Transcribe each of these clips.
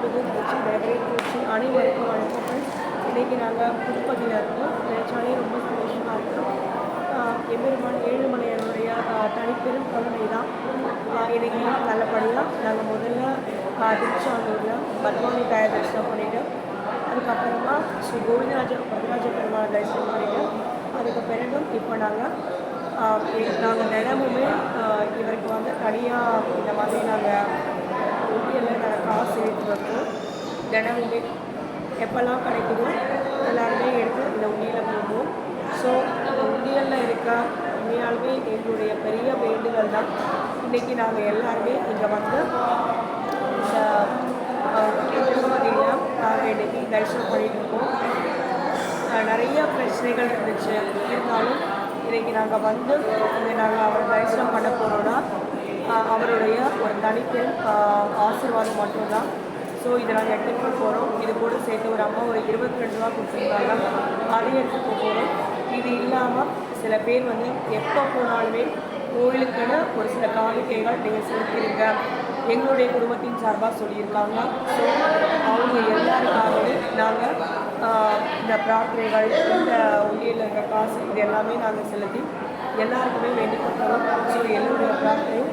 மிகுந்த வச்சு டெக்கரேட் வச்சு அனைவருக்கும் வணக்கம். இன்றைக்கி நாங்கள் திருப்பதியில் இருக்கோம். நினைச்சாலே ரொம்ப சந்தோஷமாக இருக்கும். எம்பெருமான் ஏழுமலையானுடைய தனிப்பெரும் கருணை தான். இன்றைக்கி நல்லபடியாக நாங்கள் முதல்ல திருச்சானூரில் பத்மாவதி தாயார் தரிசனம் பண்ணிவிட்டு அதுக்கப்புறமா ஸ்ரீ வரதராஜ பெருமாளை தரிசனம் பண்ணிவிட்டு அதுக்கு பிறகும் இப்போ நாங்கள் தினமுமே இவருக்கு வந்து தனியாக இந்த மாதிரி நாங்கள் உண்டியலில் நாங்கள் காசு எடுத்து வைப்போம். தினமுமே எப்போல்லாம் கிடைக்குதோ எல்லாருமே எடுத்து இந்த உண்டியலில் போடுவோம். ஸோ இந்த உண்டியலில் இருக்க உண்மையாலுமே எங்களுடைய பெரிய வேண்டுதல் தான். இன்றைக்கி நாங்கள் எல்லாருமே இங்கே வந்து இந்த திருப்பதியில் நாங்கள் இன்றைக்கி தரிசனம் பண்ணிகிட்டு இருக்கோம். நிறைய பிரச்சனைகள் இருந்துச்சு. இருந்தாலும் இன்றைக்கி நாங்கள் வந்து இங்கே நாங்கள் அவரை தரிசனம் பண்ண போகிறோன்னா அவருடைய ஒரு தனிப்பெரும் ஆசீர்வாதம் மட்டும்தான். ஸோ இதை நாங்கள் எடுத்துகிட்டு போகிறோம். இது கூட சேர்த்து ஒரு அம்மா ஒரு 22 ரூபா கொடுத்துருக்காங்க, அதையும் எடுத்துகிட்டு போகிறோம். இது இல்லாமல் சில பேர் வந்து எப்போ போனாலுமே கோயிலுக்குன்னு ஒரு சில காணிக்கைகள் நீங்கள் செலுத்திருங்க எங்களுடைய குடும்பத்தின் சார்பாக சொல்லியிருக்காங்க. ஸோ அவங்க எல்லாருக்காகவே நாங்கள் இந்த பிரார்த்தனைகள் இந்த உண்டியில் இருக்கிற காசு இது எல்லாமே நாங்கள் செலுத்தி எல்லாருக்குமே வேண்டிக் கொடுக்கிறோம். ஸோ எங்களுடைய பிரார்த்தனையும்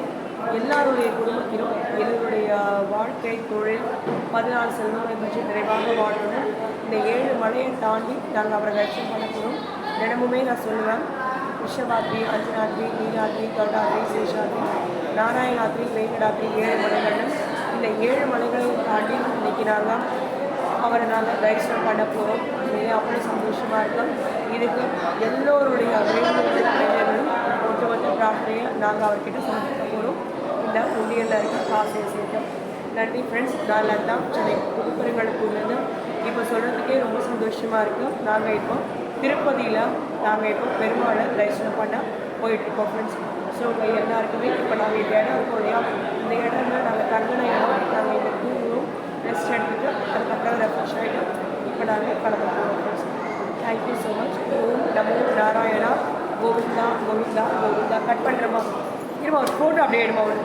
எல்லாருடைய குடும்பத்திலும் எங்களுடைய வாழ்க்கை தொழில் 14 செல்வங்களை பற்றி நிறைவாக வாழணும். இந்த 7 மலையை தாண்டி நாங்கள் அவரை தரிசனம் பண்ண போகிறோம். தினமுமே நான் சொல்லுவேன், விஷவாத்ரி, அஞ்சனாத்ரி, நீலாத்ரி, கருடாத்ரி, சேஷாத்ரி, நாராயணாத்ரி, வேங்கடாத்ரி 7 மலைகள். இந்த 7 மலைகளையும் தாண்டி இன்றைக்கி நாங்கள் அவரை நாங்கள் தரிசனம் பண்ண போகிறோம். உண்மையிலே அவ்வளோ சந்தோஷமாக இருக்கும். இதுக்கு எல்லோருடைய வேண்டுதலும் ஒட்டுமொத்த பிரார்த்தனையை நாங்கள் அவர்கிட்ட சமர்ப்பிக்க போகிறோம். இந்த உண்டியலில் இருக்க காசை சேர்த்தோம். நன்றி ஃப்ரெண்ட்ஸ். நான் லதா, சென்னை புதுப்பெருங்களுக்குள்ளது. இப்போ சொல்கிறதுக்கே ரொம்ப சந்தோஷமாக இருக்குது. நாங்கள் இப்போ திருப்பதியில் நாங்கள் இப்போ பெருமாளை தரிசனம் பண்ண போயிட்டுருக்கோம் ஃப்ரெண்ட்ஸ். ஸோ எல்லாருக்குமே இப்போ நாங்கள் இந்த இடம் இருக்கோம் இல்லையா, இந்த இடம்ல நாங்கள் தங்கின இடம். நாங்கள் இந்த தூங்குவோம், ரெஸ்ட் எடுத்துகிட்டு அதுக்கப்புறம் ரெஃப்ரெஷ் ஆகிட்டு இப்போ நாங்கள் கிளம்ப போகிறோம் ஃப்ரெண்ட்ஸ். Thank you so much. ஓம் நமோ நாராயணா. கோவிந்தா கோவிந்தா கோவிந்தா. கட் பண்ணுறமா இருமா, ஒரு ஃபோட்டோ அப்படியே எடுமா. ஒரு